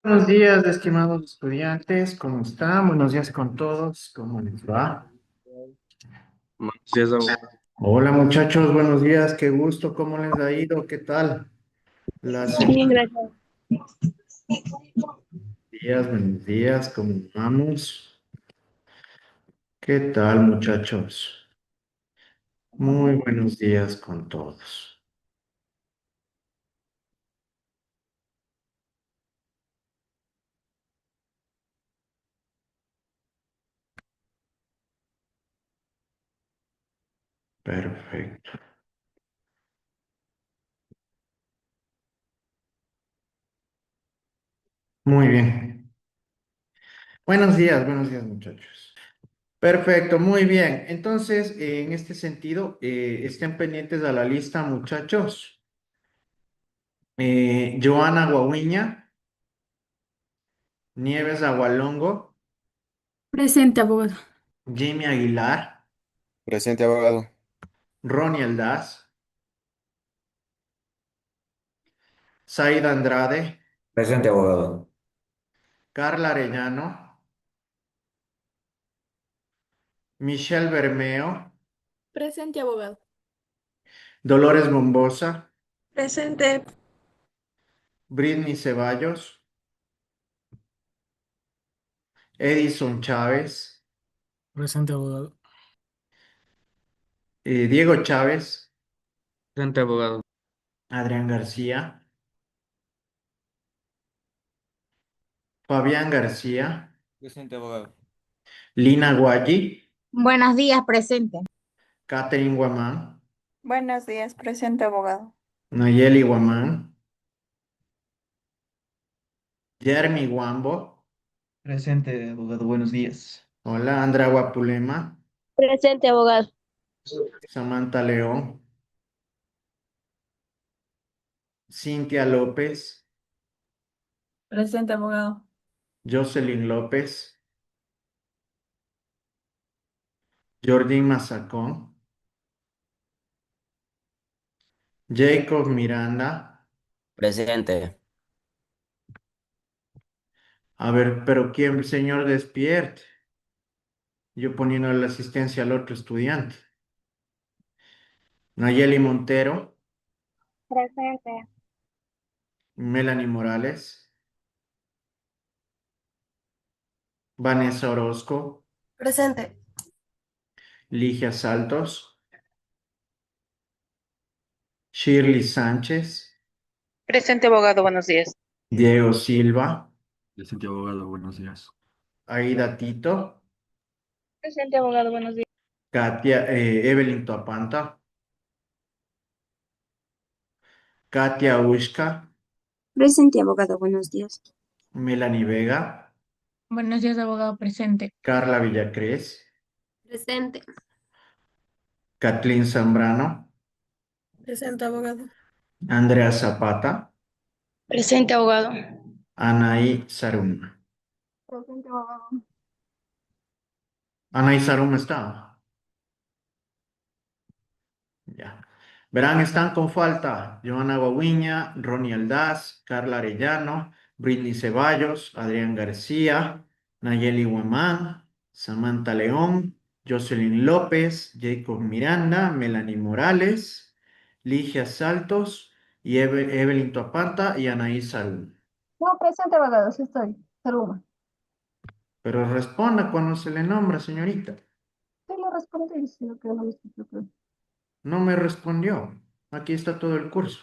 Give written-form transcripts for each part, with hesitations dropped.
Buenos días, estimados estudiantes, ¿cómo están? Buenos días con todos, ¿cómo les va? Buenos días, abogado. Hola muchachos, buenos días, qué gusto, ¿cómo les ha ido? ¿Qué tal? La Bien, semana, gracias. buenos días, ¿cómo vamos? ¿Qué tal muchachos? Muy buenos días con todos. Perfecto. Muy bien. Buenos días muchachos. Perfecto, muy bien. Entonces, en este sentido, estén pendientes a la lista muchachos. Joana Guawiña. Nieves Agualongo, Presente, abogado. Jimmy Aguilar, Presente, abogado. Ronnie Aldaz, Said Andrade, Presente, abogado. Carla Arellano, Michelle Bermeo, Presente, abogado. Dolores Bombosa, Presente. Britney Ceballos, Edison Chávez, Presente, abogado. Diego Chávez, Presente, abogado. Adrián García, Fabián García, Presente, abogado. Lina Guaggi, Buenos días, presente. Catherine Guamán, Buenos días, presente abogado. Nayeli Guamán, Jeremy Guambo, Presente, abogado. Buenos días. hola, Andra Guapulema, Presente, abogado. Samantha León, Cintia López, Presente abogado. Jocelyn López, Jordi Mazacón, Jacob Miranda. Presente. A ver, pero ¿quién, señor, despierte? Yo poniendo la asistencia al otro estudiante. Nayeli Montero, Presente. Melanie Morales, Vanessa Orozco, Presente. Ligia Saltos, Shirley Sánchez, Presente abogado, buenos días. Diego Silva, Presente, abogado. Buenos días. Aida Tito, Presente, abogado. Buenos días. Katia, Evelyn Tuapanta, Katia Ushka, Presente, abogado. Buenos días. Melanie Vega, Buenos días, abogado presente. Carla Villacrés, Presente. Kathleen Zambrano, Presente, abogado. Andrea Zapata, Presente, abogado. Anaí Saruma. Presente, abogado. Anaí Saruma está. Ya. Verán, están con falta Joana Guawiña, Ronnie Aldaz, Carla Arellano, Britney Ceballos, Adrián García, Nayeli Guamán, Samantha León, Jocelyn López, Jacob Miranda, Melanie Morales, Ligia Saltos y Evelyn Tuapanta y Anaí Salum. No, presente, abogado. Sí estoy. Saluma. Pero responda cuando se le nombra, señorita. Sí le respondí, sí, lo que no me escuchó, creo. No me respondió. Aquí está todo el curso.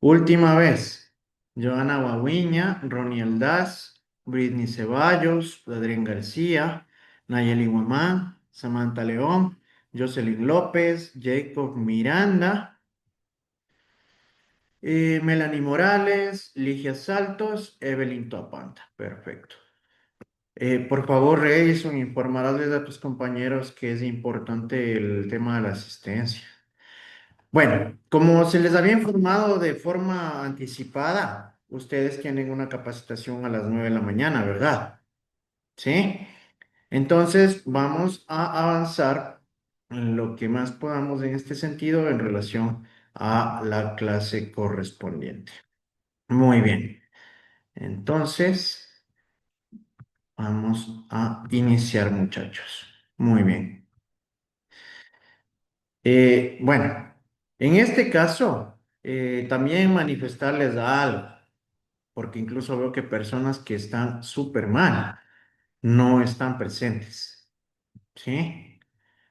Última vez. Joana Guawiña, Ronnie Aldaz, Britney Ceballos, Adrián García, Nayeli Guamán, Samantha León, Jocelyn López, Jacob Miranda, Melanie Morales, Ligia Saltos, Evelyn Topanta. Perfecto. Por favor, Edison, informarás a tus compañeros que es importante el tema de la asistencia. Bueno, como se les había informado de forma anticipada, ustedes tienen una capacitación a las 9 de la mañana, ¿verdad? ¿Sí? Entonces, vamos a avanzar en lo que más podamos en este sentido en relación a la clase correspondiente. Muy bien. Entonces, vamos a iniciar, muchachos. Muy bien. Bueno, en este caso, también manifestarles algo, porque incluso veo que personas que están súper mal no están presentes, ¿sí?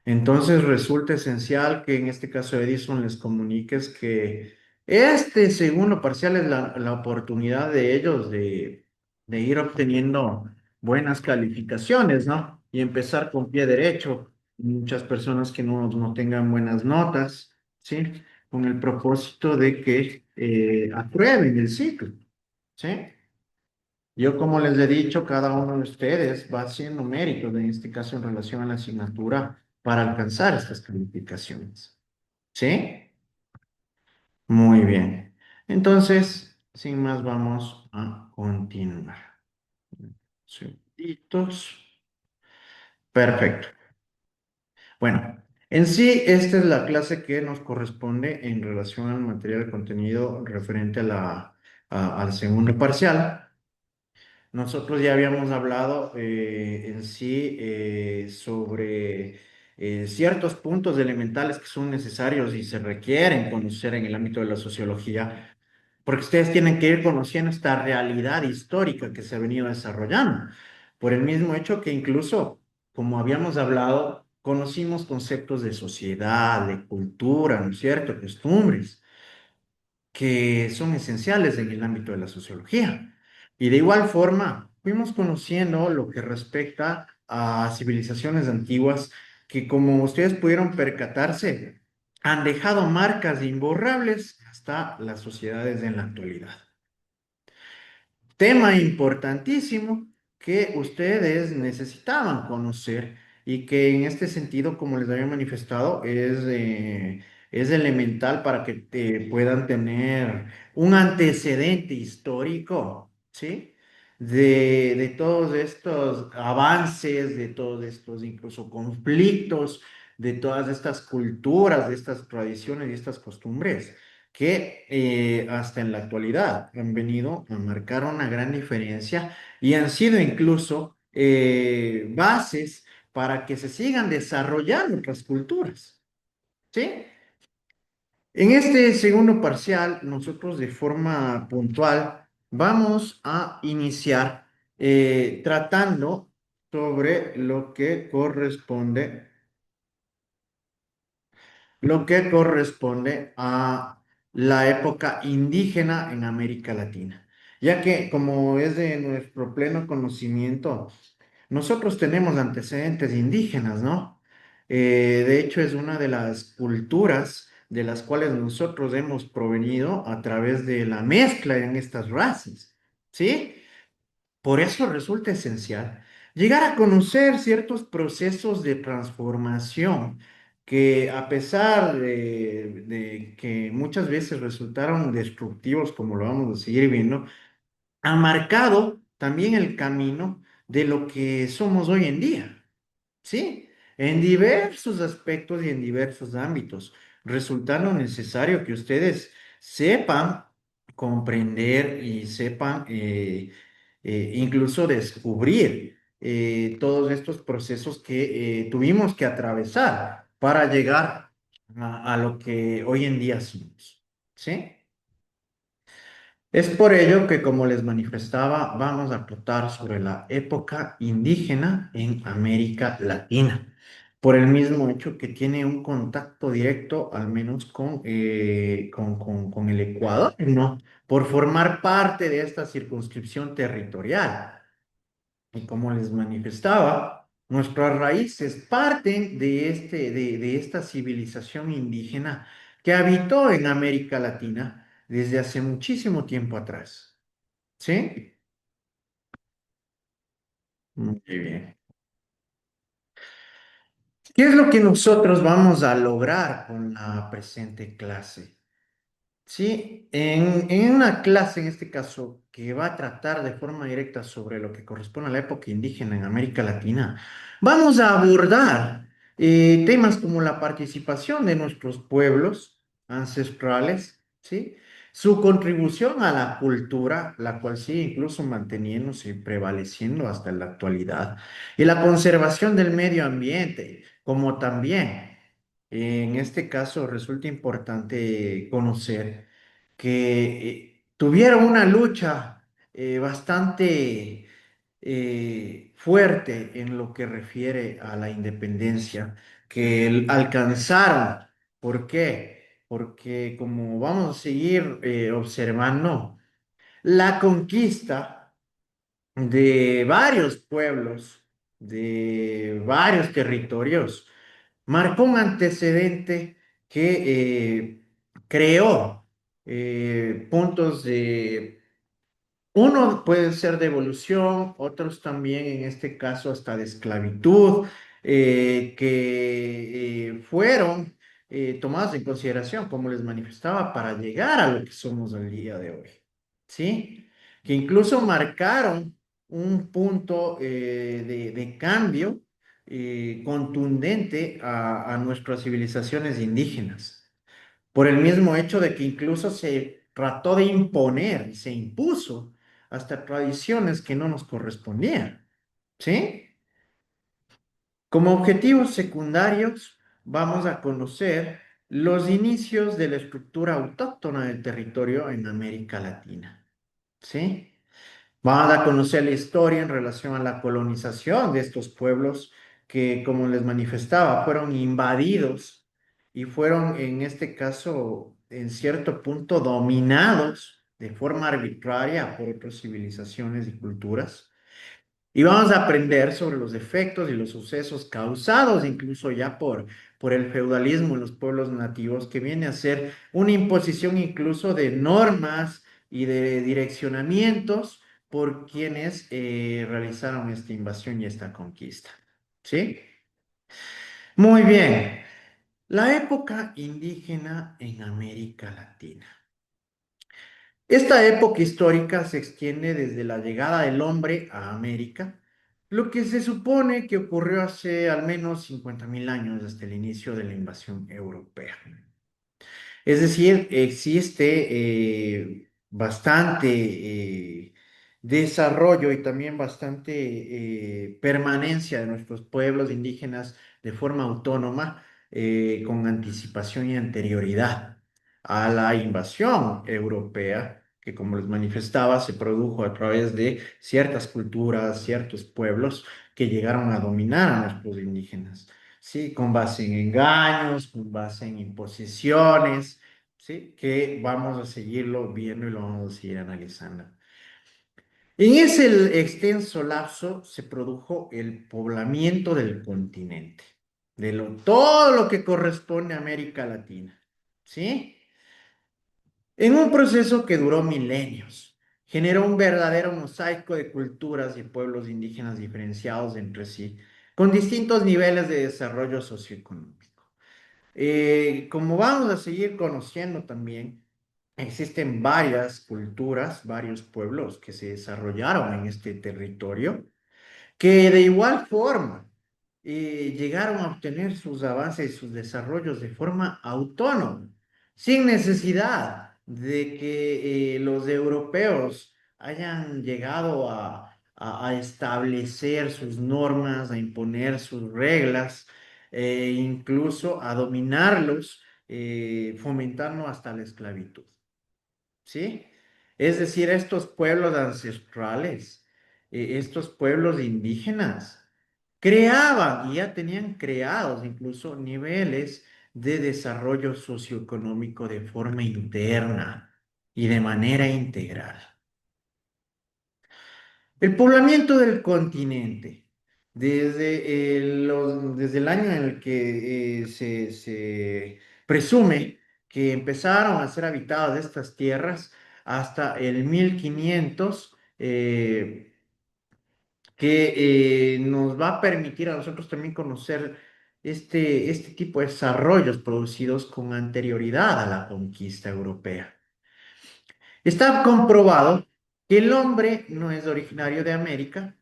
Entonces resulta esencial que en este caso Edison les comuniques que este segundo parcial es la oportunidad de ellos de ir obteniendo buenas calificaciones, ¿no? Y empezar con pie derecho. Muchas personas que no tengan buenas notas, ¿sí? Con el propósito de que aprueben el ciclo, ¿sí? Yo, como les he dicho, cada uno de ustedes va haciendo méritos, en este caso en relación a la asignatura, para alcanzar estas calificaciones. ¿Sí? Muy bien. Entonces, sin más, vamos a continuar. Segunditos. Perfecto. Bueno, en sí, esta es la clase que nos corresponde en relación al material de contenido referente a al segundo parcial. Nosotros ya habíamos hablado en sí sobre ciertos puntos elementales que son necesarios y se requieren conocer en el ámbito de la sociología, porque ustedes tienen que ir conociendo esta realidad histórica que se ha venido desarrollando, por el mismo hecho que incluso, como habíamos hablado, conocimos conceptos de sociedad, de cultura, ¿no es cierto?, costumbres que son esenciales en el ámbito de la sociología. Y de igual forma, fuimos conociendo lo que respecta a civilizaciones antiguas que, como ustedes pudieron percatarse, han dejado marcas imborrables hasta las sociedades en la actualidad. Tema importantísimo que ustedes necesitaban conocer y que en este sentido, como les había manifestado, es elemental para que puedan tener un antecedente histórico, ¿sí? De todos estos avances, de todos estos incluso conflictos, de todas estas culturas, de estas tradiciones y estas costumbres que hasta en la actualidad han venido a marcar una gran diferencia y han sido incluso bases para que se sigan desarrollando otras culturas, ¿sí? En este segundo parcial, nosotros de forma puntual vamos a iniciar tratando sobre lo que corresponde a la época indígena en América Latina, ya que como es de nuestro pleno conocimiento, nosotros tenemos antecedentes indígenas, ¿no? De hecho, es una de las culturas de las cuales nosotros hemos provenido a través de la mezcla en estas razas, ¿sí? Por eso resulta esencial llegar a conocer ciertos procesos de transformación que a pesar de que muchas veces resultaron destructivos, como lo vamos a seguir viendo, han marcado también el camino de lo que somos hoy en día. Sí, en diversos aspectos y en diversos ámbitos, resultando necesario que ustedes sepan comprender y sepan incluso descubrir todos estos procesos que tuvimos que atravesar para llegar a lo que hoy en día somos. ¿Sí? Es por ello que, como les manifestaba, vamos a tratar sobre la época indígena en América Latina, por el mismo hecho que tiene un contacto directo, al menos con el Ecuador, ¿no? Por formar parte de esta circunscripción territorial. Y como les manifestaba, nuestras raíces parten de esta civilización indígena que habitó en América Latina desde hace muchísimo tiempo atrás. ¿Sí? Muy bien. ¿Qué es lo que nosotros vamos a lograr con la presente clase? Sí, en una clase, en este caso, que va a tratar de forma directa sobre lo que corresponde a la época indígena en América Latina, vamos a abordar temas como la participación de nuestros pueblos ancestrales, ¿sí? Su contribución a la cultura, la cual sigue incluso manteniéndose y prevaleciendo hasta la actualidad, y la conservación del medio ambiente, como también, en este caso, resulta importante conocer que tuvieron una lucha bastante fuerte en lo que refiere a la independencia que alcanzaron. ¿Por qué? Porque como vamos a seguir observando, la conquista de varios pueblos, de varios territorios, marcó un antecedente que creó puntos de uno puede ser de evolución, otros también, en este caso, hasta de esclavitud, que fueron tomados en consideración, como les manifestaba, para llegar a lo que somos el día de hoy. ¿Sí? Que incluso marcaron un punto de cambio contundente a nuestras civilizaciones indígenas por el mismo hecho de que incluso se trató de imponer y se impuso hasta tradiciones que no nos correspondían, ¿sí? Como objetivos secundarios, vamos a conocer los inicios de la estructura autóctona del territorio en América Latina, ¿sí? Vamos a conocer la historia en relación a la colonización de estos pueblos que, como les manifestaba, fueron invadidos y fueron, en este caso, en cierto punto, dominados de forma arbitraria por otras civilizaciones y culturas. Y vamos a aprender sobre los efectos y los sucesos causados incluso ya por el feudalismo en los pueblos nativos, que viene a ser una imposición incluso de normas y de direccionamientos por quienes realizaron esta invasión y esta conquista. ¿Sí? Muy bien. La época indígena en América Latina. Esta época histórica se extiende desde la llegada del hombre a América, lo que se supone que ocurrió hace al menos 50.000 años desde el inicio de la invasión europea. Es decir, existe bastante desarrollo y también bastante permanencia de nuestros pueblos indígenas de forma autónoma, con anticipación y anterioridad a la invasión europea, que como les manifestaba, se produjo a través de ciertas culturas, ciertos pueblos que llegaron a dominar a nuestros indígenas. ¿Sí? Con base en engaños, con base en imposiciones, ¿sí? Que vamos a seguirlo viendo y lo vamos a seguir analizando. En ese extenso lapso se produjo el poblamiento del continente, todo lo que corresponde a América Latina, ¿sí? En un proceso que duró milenios, generó un verdadero mosaico de culturas y pueblos indígenas diferenciados entre sí, con distintos niveles de desarrollo socioeconómico. Como vamos a seguir conociendo también, existen varias culturas, varios pueblos que se desarrollaron en este territorio que de igual forma llegaron a obtener sus avances y sus desarrollos de forma autónoma, sin necesidad de que los europeos hayan llegado a establecer sus normas, a imponer sus reglas, incluso a dominarlos, fomentando hasta la esclavitud. ¿Sí? Es decir, estos pueblos ancestrales, estos pueblos indígenas, creaban y ya tenían creados incluso niveles de desarrollo socioeconómico de forma interna y de manera integral. El poblamiento del continente, desde el año en el que se presume que empezaron a ser habitadas estas tierras hasta el 1500, que nos va a permitir a nosotros también conocer este tipo de desarrollos producidos con anterioridad a la conquista europea. Está comprobado que el hombre no es originario de América,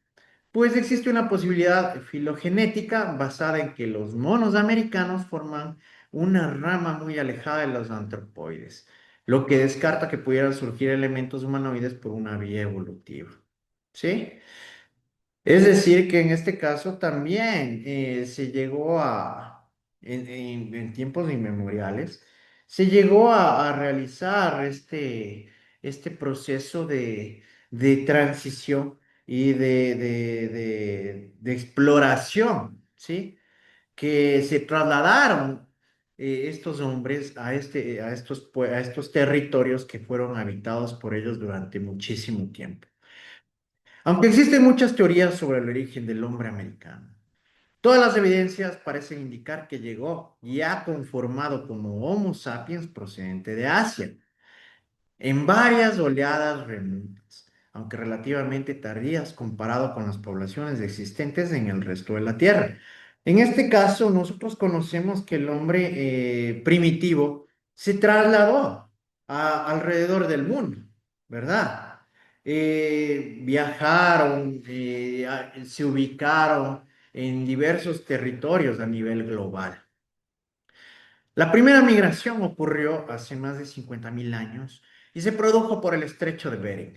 pues existe una posibilidad filogenética basada en que los monos americanos forman una rama muy alejada de los antropoides, lo que descarta que pudieran surgir elementos humanoides por una vía evolutiva. ¿Sí? Es decir, que en este caso también se llegó en tiempos inmemoriales, se llegó a realizar este proceso de transición y de exploración, ¿sí? Que se trasladaron estos hombres a estos territorios que fueron habitados por ellos durante muchísimo tiempo. Aunque existen muchas teorías sobre el origen del hombre americano, todas las evidencias parecen indicar que llegó ya conformado como Homo sapiens procedente de Asia, en varias oleadas remotas, aunque relativamente tardías comparado con las poblaciones existentes en el resto de la Tierra. En este caso, nosotros conocemos que el hombre primitivo se trasladó alrededor del mundo, ¿verdad? Viajaron, se ubicaron en diversos territorios a nivel global. La primera migración ocurrió hace más de 50.000 años y se produjo por el estrecho de Bering,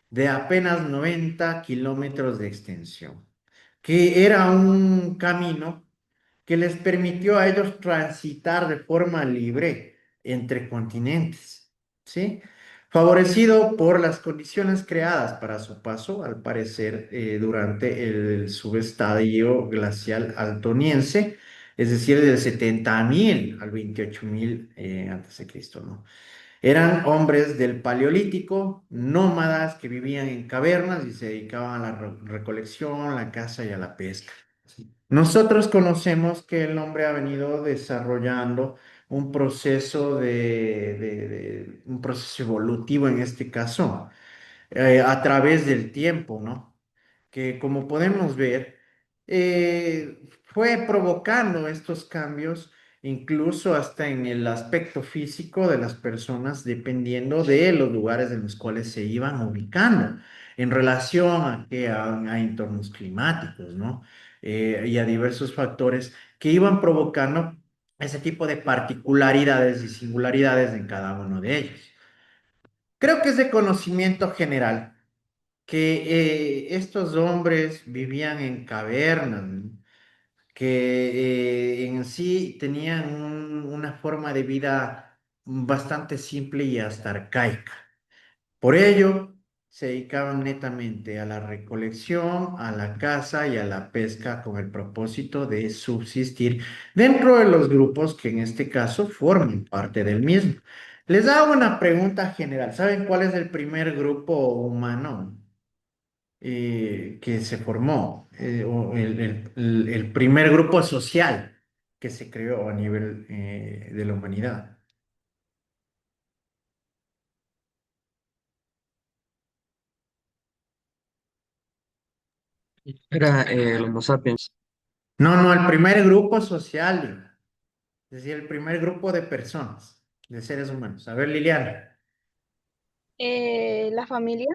de apenas 90 kilómetros de extensión, que era un camino que les permitió a ellos transitar de forma libre entre continentes, ¿sí? Favorecido por las condiciones creadas para su paso, al parecer, durante el subestadio glacial altoniense, es decir, del 70.000 al 28.000 antes de Cristo, ¿no? Eran hombres del Paleolítico, nómadas que vivían en cavernas y se dedicaban a la recolección, la caza y a la pesca. Nosotros conocemos que el hombre ha venido desarrollando un proceso un proceso evolutivo en este caso, a través del tiempo, ¿no? Que como podemos ver, fue provocando estos cambios, incluso hasta en el aspecto físico de las personas, dependiendo de los lugares en los cuales se iban ubicando, en relación a entornos climáticos, ¿no? Y a diversos factores que iban provocando ese tipo de particularidades y singularidades en cada uno de ellos. Creo que es de conocimiento general que estos hombres vivían en cavernas, ¿no? Que en sí tenían una forma de vida bastante simple y hasta arcaica. Por ello, se dedicaban netamente a la recolección, a la caza y a la pesca con el propósito de subsistir dentro de los grupos que en este caso forman parte del mismo. Les hago una pregunta general. ¿Saben cuál es el primer grupo humano que se formó? O el primer grupo social que se creó a nivel de la humanidad. Era el Homo sapiens. No, no, el primer grupo social, digo. Es decir, el primer grupo de personas, de seres humanos. A ver, Liliana. La familia.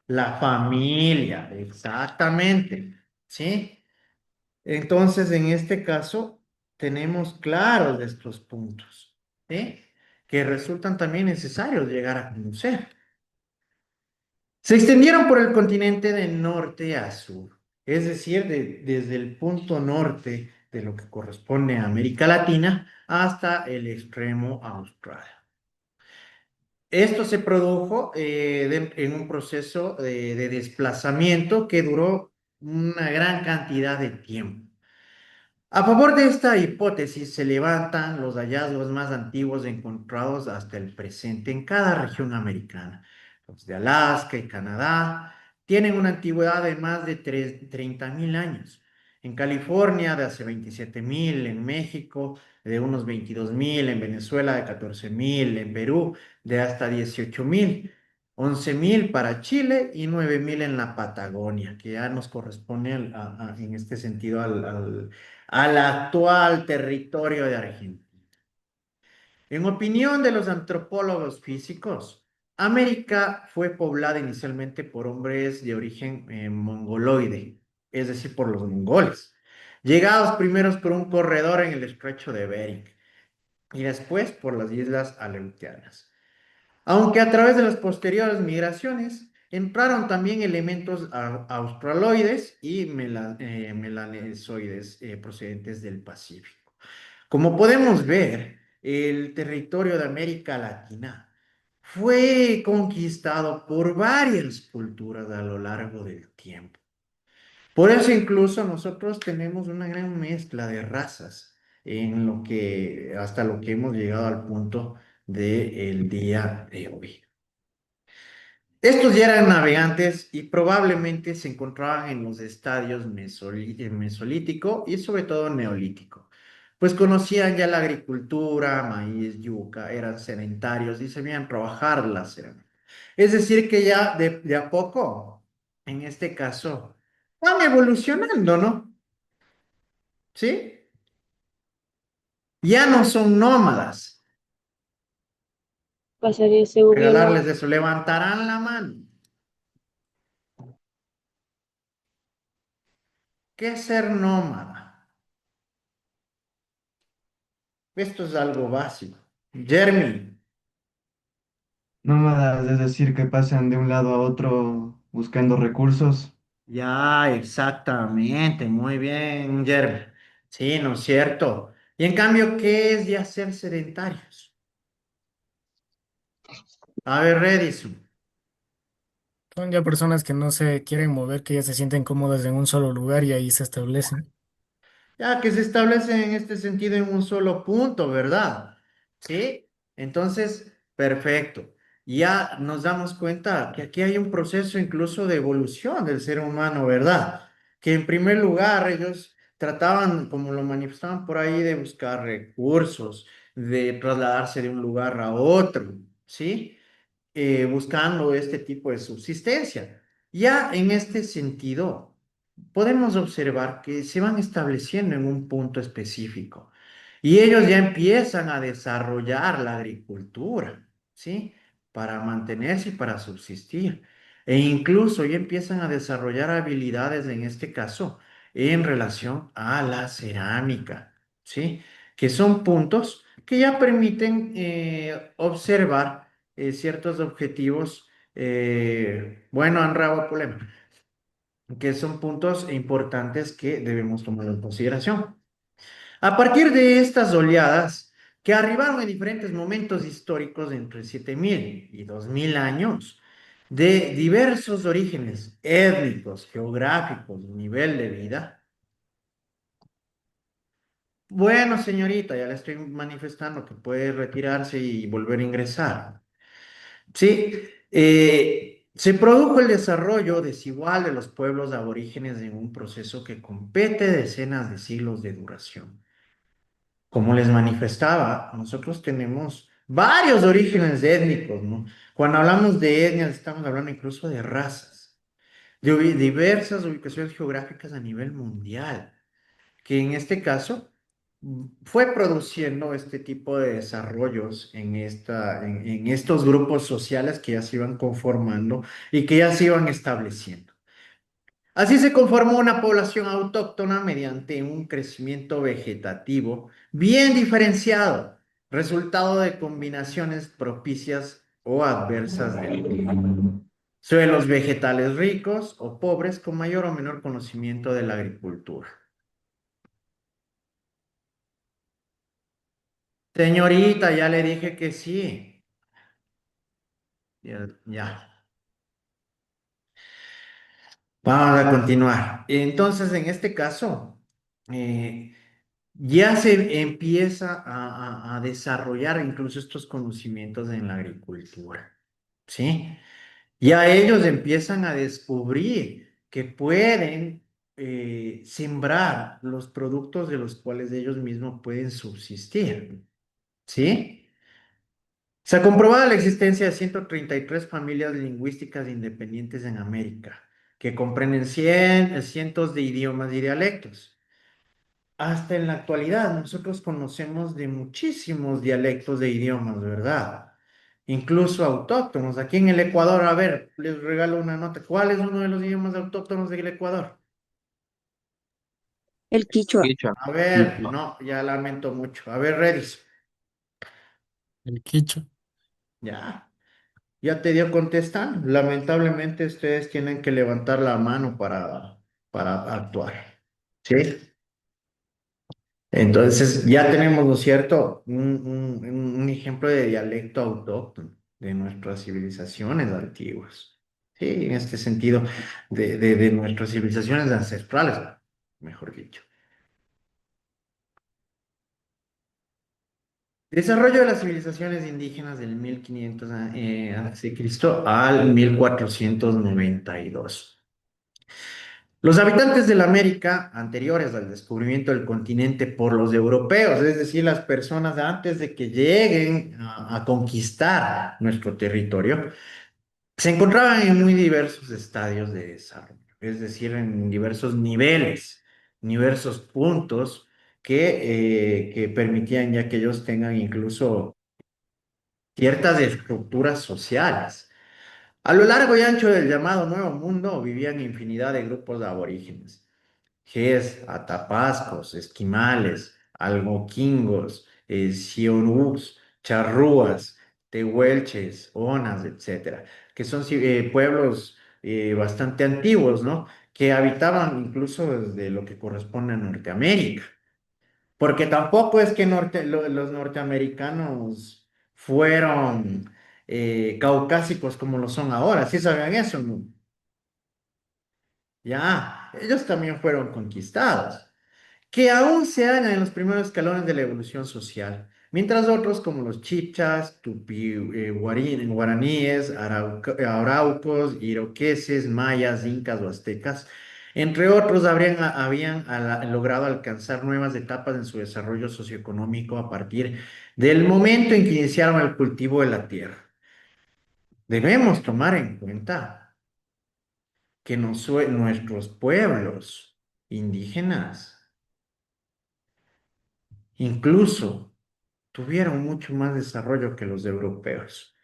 La familia, exactamente. ¿Sí? Entonces, en este caso, tenemos claros estos puntos, ¿sí? Que resultan también necesarios llegar a conocer. Se extendieron por el continente de norte a sur, es decir, desde el punto norte de lo que corresponde a América Latina hasta el extremo austral. Esto se produjo en un proceso de desplazamiento que duró una gran cantidad de tiempo. A favor de esta hipótesis se levantan los hallazgos más antiguos encontrados hasta el presente en cada región americana. Los de Alaska y Canadá tienen una antigüedad de más de 30.000 años. En California de hace 27.000, en México de unos 22.000, en Venezuela de 14.000, en Perú de hasta 18.000. 11.000 para Chile y 9.000 en la Patagonia, que ya nos corresponde en este sentido al actual territorio de Argentina. En opinión de los antropólogos físicos, América fue poblada inicialmente por hombres de origen mongoloide, es decir, por los mongoles, llegados primeros por un corredor en el estrecho de Bering, y después por las islas Aleutianas. Aunque a través de las posteriores migraciones entraron también elementos australoides y melanesoides procedentes del Pacífico. Como podemos ver, el territorio de América Latina fue conquistado por varias culturas a lo largo del tiempo. Por eso incluso nosotros tenemos una gran mezcla de razas en lo que, hasta lo que hemos llegado al punto del día de hoy. Estos ya eran navegantes y probablemente se encontraban en los estadios mesolítico y sobre todo neolítico, pues conocían ya la agricultura, maíz, yuca, eran sedentarios y sabían trabajar la cerámica. Es decir, que ya de a poco, en este caso, van evolucionando, ¿no? ¿Sí? Ya no son nómadas. Pasaría ese gobierno. Regalarles eso, levantarán la mano. ¿Qué es ser nómada? Esto es algo básico. Jeremy, Nómadas, es decir, que pasan de un lado a otro buscando recursos. ya, exactamente, muy bien, Jeremy. Sí, ¿no es cierto? Y en cambio, ¿qué es ya ser sedentarios? A ver, Redison. Son ya personas que no se quieren mover, que ya se sienten cómodas en un solo lugar y ahí se establecen. Ya que se establece en este sentido en un solo punto, ¿verdad? ¿Sí? Entonces, perfecto. Ya nos damos cuenta que aquí hay un proceso incluso de evolución del ser humano, ¿verdad? Que en primer lugar ellos trataban, como lo manifestaban por ahí, de buscar recursos, de trasladarse de un lugar a otro, ¿sí? Buscando este tipo de subsistencia. Ya en este sentido, podemos observar que se van estableciendo en un punto específico y ellos ya empiezan a desarrollar la agricultura, ¿sí? Para mantenerse y para subsistir. E incluso ya empiezan a desarrollar habilidades, en este caso, en relación a la cerámica, ¿sí? Que son puntos que ya permiten observar ciertos objetivos, bueno, han rabo problema, que son puntos importantes que debemos tomar en consideración. A partir de estas oleadas, que arribaron en diferentes momentos históricos entre 7000 y 2000 años, de diversos orígenes étnicos, geográficos, nivel de vida. Bueno, señorita, ya le estoy manifestando que puede retirarse y volver a ingresar. Sí, se produjo el desarrollo desigual de los pueblos aborígenes en un proceso que compete decenas de siglos de duración. Como les manifestaba, nosotros tenemos varios orígenes étnicos, ¿no? Cuando hablamos de etnias, estamos hablando incluso de razas, de diversas ubicaciones geográficas a nivel mundial, que en este caso fue produciendo este tipo de desarrollos en estos grupos sociales que ya se iban conformando y que ya se iban estableciendo. Así se conformó una población autóctona mediante un crecimiento vegetativo bien diferenciado, resultado de combinaciones propicias o adversas del clima. Suelos vegetales ricos o pobres con mayor o menor conocimiento de la agricultura. Señorita, ya le dije que sí. Ya, ya. Vamos a continuar. Entonces, en este caso, eh, ya se empieza a desarrollar incluso estos conocimientos en la agricultura, ¿sí? Ya ellos empiezan a descubrir que pueden sembrar los productos de los cuales ellos mismos pueden subsistir, ¿sí? Se ha comprobado la existencia de 133 familias lingüísticas independientes en América, que comprenden cientos de idiomas y dialectos. Hasta en la actualidad, nosotros conocemos de muchísimos dialectos de idiomas, ¿verdad? Incluso autóctonos. Aquí en el Ecuador, a ver, les regalo una nota. ¿Cuál es uno de los idiomas autóctonos del Ecuador? El quichua. Quichua. A ver, Quichua. no, ya lamento mucho. A ver, Redis. el quicho. Ya, ya te dio contestar. Lamentablemente ustedes tienen que levantar la mano para actuar. ¿Sí? Entonces ya tenemos, ¿no es cierto?, un ejemplo de dialecto autóctono de nuestras civilizaciones antiguas. Sí, en este sentido, de nuestras civilizaciones ancestrales, mejor dicho. Desarrollo de las civilizaciones indígenas del 1500 antes de Cristo al 1492. Los habitantes de la América anteriores al descubrimiento del continente por los europeos, es decir, las personas antes de que lleguen a conquistar nuestro territorio, se encontraban en muy diversos estadios de desarrollo, es decir, en diversos niveles, diversos puntos que permitían ya que ellos tengan incluso ciertas estructuras sociales. A lo largo y ancho del llamado Nuevo Mundo vivían infinidad de grupos de aborígenes. Ges, atapascos, esquimales, algoquingos, sioux, charrúas, tehuelches, onas, etcétera, que son pueblos bastante antiguos, ¿no? Que habitaban incluso desde lo que corresponde a Norteamérica. Porque tampoco es que los norteamericanos fueron caucásicos como lo son ahora. ¿Sí sabían eso? ¿No? Ya, ellos también fueron conquistados, que aún se hallan en los primeros escalones de la evolución social, mientras otros como los chipchas, guaraníes, araucos, iroqueses, mayas, incas o aztecas, entre otros, habían logrado alcanzar nuevas etapas en su desarrollo socioeconómico a partir del momento en que iniciaron el cultivo de la tierra. Debemos tomar en cuenta que nuestros pueblos indígenas incluso tuvieron mucho más desarrollo que los europeos.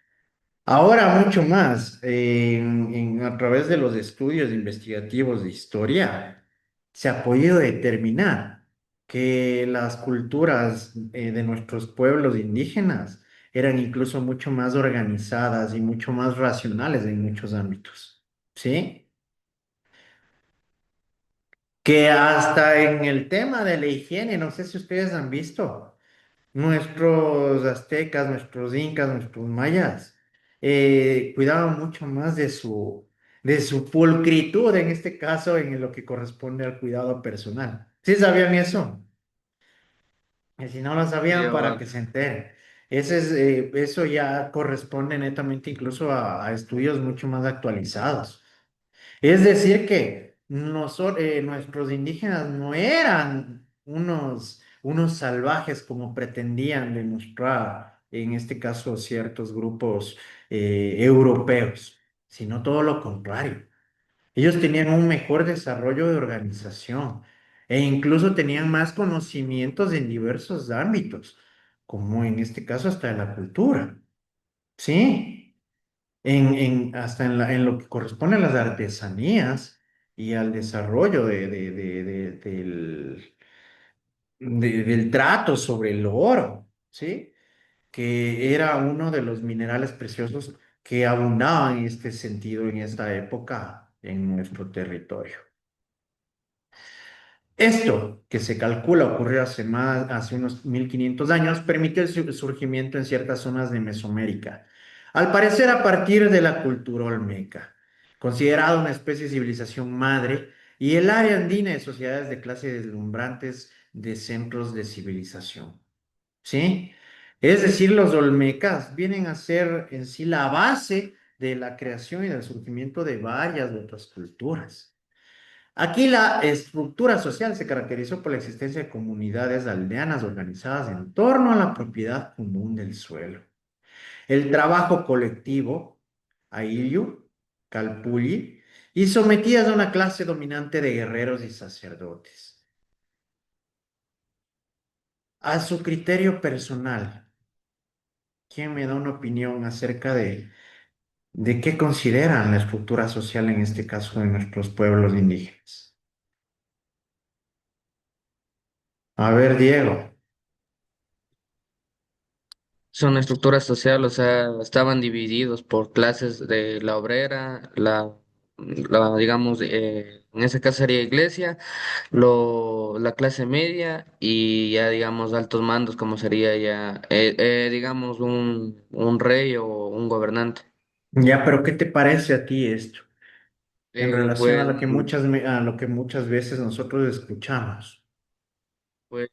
Ahora mucho más, a través de los estudios investigativos de historia, se ha podido determinar que las culturas de nuestros pueblos indígenas eran incluso mucho más organizadas y mucho más racionales en muchos ámbitos, ¿sí? Que hasta en el tema de la higiene, no sé si ustedes han visto. Nuestros aztecas, nuestros incas, nuestros mayas cuidaban mucho más de su pulcritud, en este caso, en lo que corresponde al cuidado personal. ¿Sí sabían eso? Y si no lo Sí, sabían, para abogado. que se enteren. Eso ya corresponde netamente incluso a estudios mucho más actualizados. Es decir, que nuestros indígenas no eran unos salvajes como pretendían demostrar, en este caso, ciertos grupos europeos, sino todo lo contrario. Ellos tenían un mejor desarrollo de organización e incluso tenían más conocimientos en diversos ámbitos, como en este caso hasta de la cultura. Sí, hasta en lo que corresponde a las artesanías y al desarrollo del trato sobre el oro, ¿sí? Que era uno de los minerales preciosos que abundaban en este sentido en esta época en nuestro territorio. Esto, que se calcula ocurrió hace unos 1500 años, permitió el surgimiento en ciertas zonas de Mesoamérica, al parecer a partir de la cultura olmeca, considerada una especie de civilización madre, y el área andina de sociedades de clase deslumbrantes de centros de civilización. ¿Sí? Es decir, los olmecas vienen a ser en sí la base de la creación y del surgimiento de varias otras culturas. Aquí la estructura social se caracterizó por la existencia de comunidades aldeanas organizadas en torno a la propiedad común del suelo. El trabajo colectivo, Ayllu, Calpulli, y sometidas a una clase dominante de guerreros y sacerdotes. A su criterio personal, ¿quién me da una opinión acerca de qué consideran la estructura social en este caso de nuestros pueblos indígenas? A ver, Diego. Son estructuras sociales, o sea, estaban divididos por clases de la obrera, digamos, en ese caso sería iglesia, la clase media y ya, digamos, altos mandos, como sería ya, digamos, un rey o un gobernante. Ya, pero ¿qué te parece a ti esto en relación a Pues, lo que a lo que muchas veces nosotros escuchamos? pues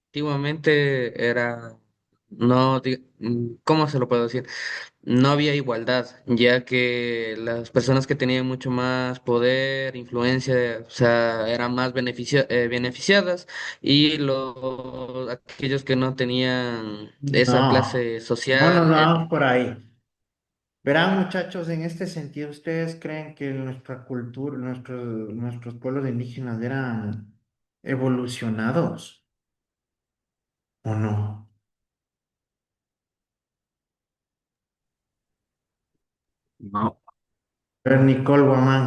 antiguamente era, no, ¿cómo se lo puedo decir? No había igualdad, ya que las personas que tenían mucho más poder, influencia, o sea, eran más beneficiadas y aquellos que no tenían esa No, clase no social, nos vamos por ahí. Verán, muchachos, en este sentido, ¿ustedes creen que nuestra cultura, nuestros pueblos indígenas eran evolucionados o no? no. A ver, Nicole Guamán.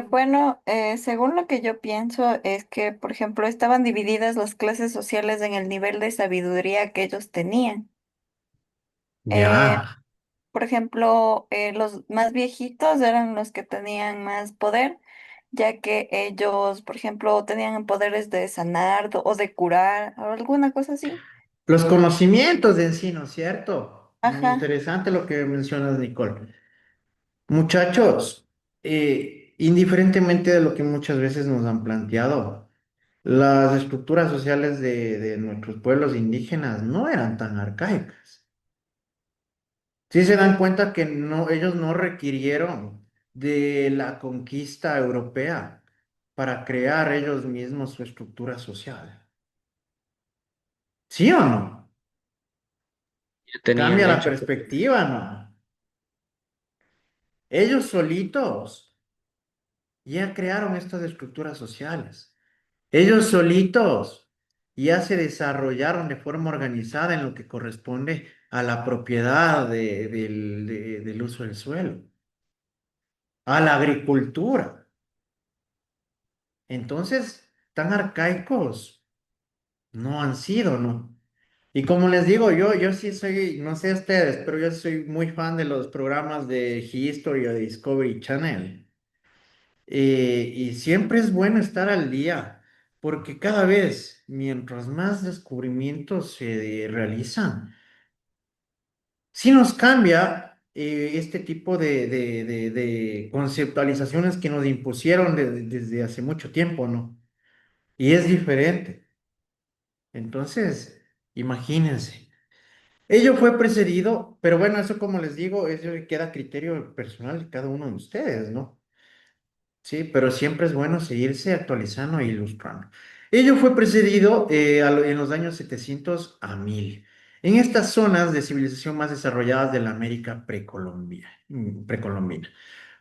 Bueno, según lo que yo pienso es que, por ejemplo, estaban divididas las clases sociales en el nivel de sabiduría que ellos tenían. Eh, Ya. por ejemplo, los más viejitos eran los que tenían más poder, ya que ellos, por ejemplo, tenían poderes de sanar o de curar o alguna cosa así. Los conocimientos de en sí, ¿no es cierto? Muy Ajá. interesante lo que mencionas, Nicole. Muchachos, indiferentemente de lo que muchas veces nos han planteado, las estructuras sociales de nuestros pueblos indígenas no eran tan arcaicas. Sí se dan cuenta que no, ellos no requirieron de la conquista europea para crear ellos mismos su estructura social. ¿Sí o no? Ya tenían Cambia la hecho. perspectiva, ¿no? Ellos solitos ya crearon estas estructuras sociales. Ellos solitos ya se desarrollaron de forma organizada en lo que corresponde a la propiedad del uso del suelo, a la agricultura. Entonces, tan arcaicos no han sido, ¿no? Y como les digo, yo sí soy, no sé ustedes, pero yo soy muy fan de los programas de History o de Discovery Channel. Y siempre es bueno estar al día, porque cada vez, mientras más descubrimientos se realizan, sí nos cambia este tipo de conceptualizaciones que nos impusieron desde hace mucho tiempo, ¿no? Y es diferente. Entonces, imagínense. Ello fue precedido, pero bueno, eso como les digo, eso queda a criterio personal de cada uno de ustedes, ¿no? Sí, pero siempre es bueno seguirse actualizando e ilustrando. Ello fue precedido en los años 700 a 1000 en estas zonas de civilización más desarrolladas de la América precolombina.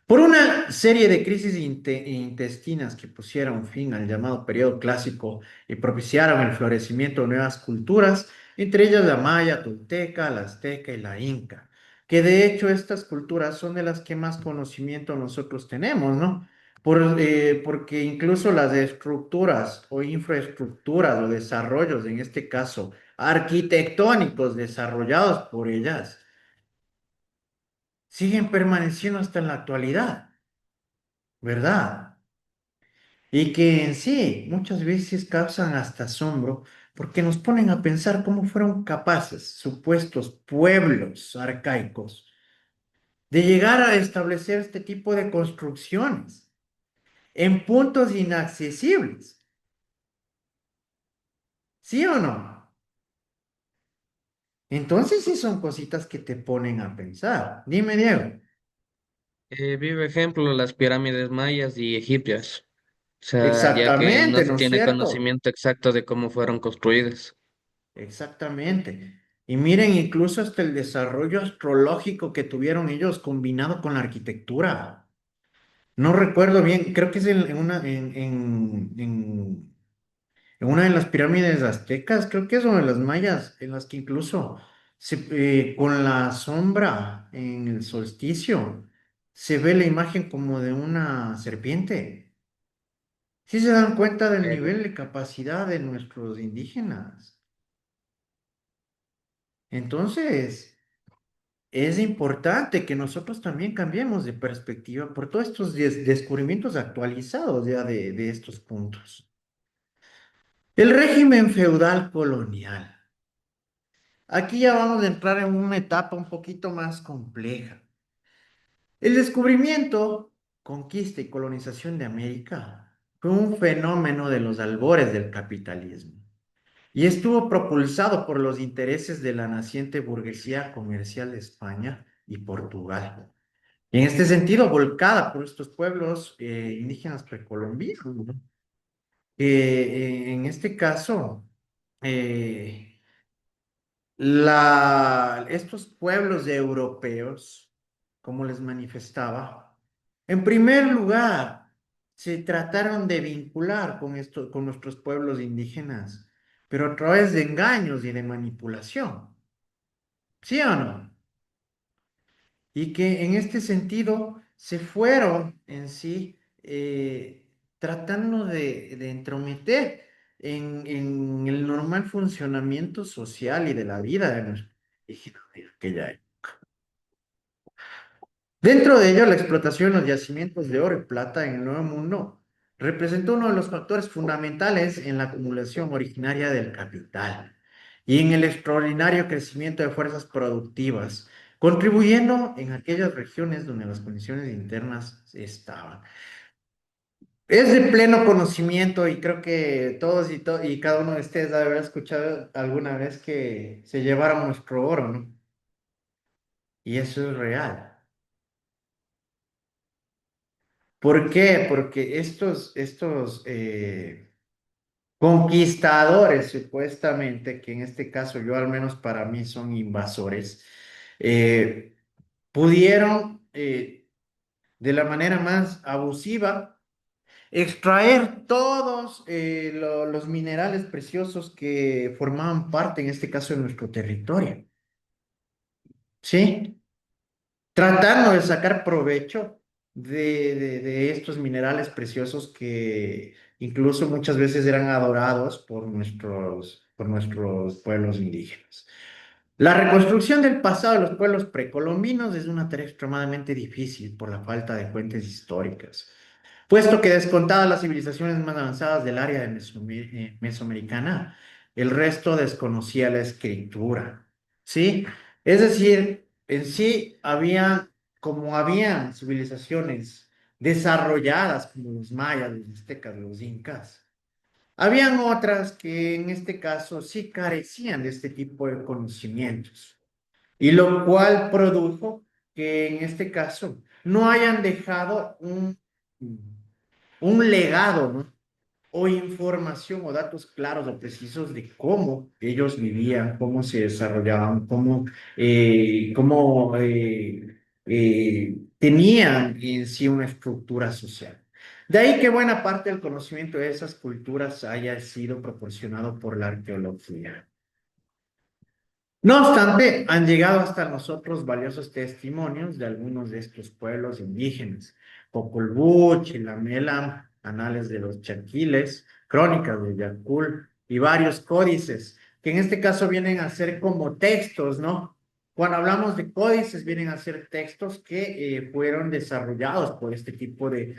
Por una serie de crisis intestinas que pusieron fin al llamado periodo clásico y propiciaron el florecimiento de nuevas culturas, entre ellas la maya, tolteca, la azteca y la inca, que de hecho estas culturas son de las que más conocimiento nosotros tenemos, ¿no? Porque incluso las estructuras o infraestructuras o desarrollos, en este caso arquitectónicos desarrollados por ellas, siguen permaneciendo hasta en la actualidad. ¿Verdad? Y que en sí muchas veces causan hasta asombro porque nos ponen a pensar cómo fueron capaces supuestos pueblos arcaicos de llegar a establecer este tipo de construcciones en puntos inaccesibles. ¿Sí o no? Entonces sí son cositas que te ponen a pensar. Dime, Diego. Vivo ejemplo, las pirámides mayas y egipcias. O sea, ya que no Exactamente, se ¿no es tiene cierto? conocimiento exacto de cómo fueron construidas. Exactamente. Y miren, incluso hasta el desarrollo astrológico que tuvieron ellos combinado con la arquitectura. No recuerdo bien, creo que es en una de las pirámides aztecas, creo que es una de las mayas, en las que incluso con la sombra en el solsticio se ve la imagen como de una serpiente. Sí se dan cuenta del Eh, nivel de capacidad de nuestros indígenas. Entonces, es importante que nosotros también cambiemos de perspectiva por todos estos descubrimientos actualizados ya de estos puntos. El régimen feudal colonial. Aquí ya vamos a entrar en una etapa un poquito más compleja. El descubrimiento, conquista y colonización de América fue un fenómeno de los albores del capitalismo y estuvo propulsado por los intereses de la naciente burguesía comercial de España y Portugal. En este sentido, volcada por estos pueblos indígenas precolombinos, ¿no? En este caso, eh, estos pueblos europeos, como les manifestaba, en primer lugar, se trataron de vincular con nuestros pueblos indígenas, pero a través de engaños y de manipulación. ¿Sí o no? Y que en este sentido se fueron en sí tratando de entrometer en el normal funcionamiento social y de la vida de nuestros indígenas de aquella época. Dentro de ello, la explotación de los yacimientos de oro y plata en el Nuevo Mundo representó uno de los factores fundamentales en la acumulación originaria del capital y en el extraordinario crecimiento de fuerzas productivas, contribuyendo en aquellas regiones donde las condiciones internas estaban. Es de pleno conocimiento y creo que todos y cada uno de ustedes debe haber escuchado alguna vez que se llevaron nuestro oro, ¿no? Y eso es real. ¿Por qué? Porque estos conquistadores, supuestamente, que en este caso yo al menos para mí son invasores, eh, pudieron de la manera más abusiva extraer todos los minerales preciosos que formaban parte, en este caso, de nuestro territorio. ¿Sí? Tratando de sacar provecho de estos minerales preciosos que incluso muchas veces eran adorados por nuestros pueblos indígenas. La reconstrucción del pasado de los pueblos precolombinos es una tarea extremadamente difícil por la falta de fuentes históricas, puesto que descontadas las civilizaciones más avanzadas del área de mesoamericana, el resto desconocía la escritura, ¿sí? Es decir, en sí como habían civilizaciones desarrolladas como los mayas, los aztecas, los incas, habían otras que en este caso sí carecían de este tipo de conocimientos, y lo cual produjo que en este caso no hayan dejado un legado, ¿no? O información o datos claros o precisos de cómo ellos vivían, cómo se desarrollaban, cómo tenían en sí una estructura social. De ahí que buena parte del conocimiento de esas culturas haya sido proporcionado por la arqueología. No obstante, han llegado hasta nosotros valiosos testimonios de algunos de estos pueblos indígenas: Popol Vuh, Chilamela, Anales de los Chaquiles, Crónicas de Yacul y varios códices, que en este caso vienen a ser como textos, ¿no? Cuando hablamos de códices, vienen a ser textos que fueron desarrollados por este tipo de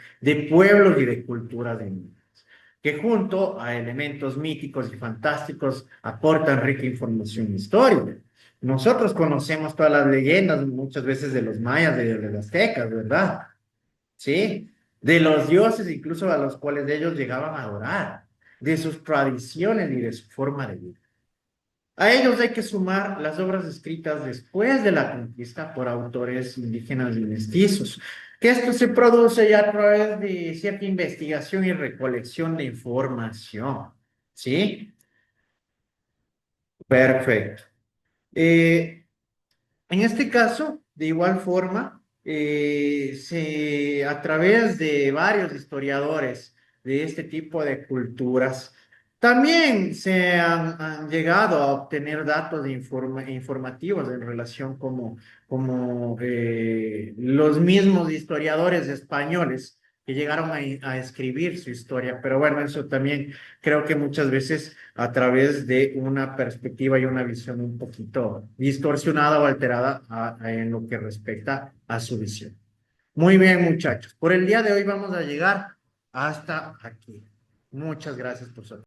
pueblos y de culturas de que junto a elementos míticos y fantásticos aportan rica información histórica. Nosotros conocemos todas las leyendas, muchas veces de los mayas, de los aztecas, ¿verdad? Sí, de los dioses incluso a los cuales ellos llegaban a adorar, de sus tradiciones y de su forma de vida. A ellos hay que sumar las obras escritas después de la conquista por autores indígenas y mestizos, que esto se produce ya a través de cierta investigación y recolección de información. ¿Sí? Perfecto. Eh, en este caso, de igual forma, a través de varios historiadores de este tipo de culturas, también han llegado a obtener datos informativos en relación como los mismos historiadores españoles que llegaron a escribir su historia. Pero bueno, eso también creo que muchas veces a través de una perspectiva y una visión un poquito distorsionada o alterada en lo que respecta a su visión. Muy bien, muchachos. Por el día de hoy vamos a llegar hasta aquí. Muchas gracias por su atención.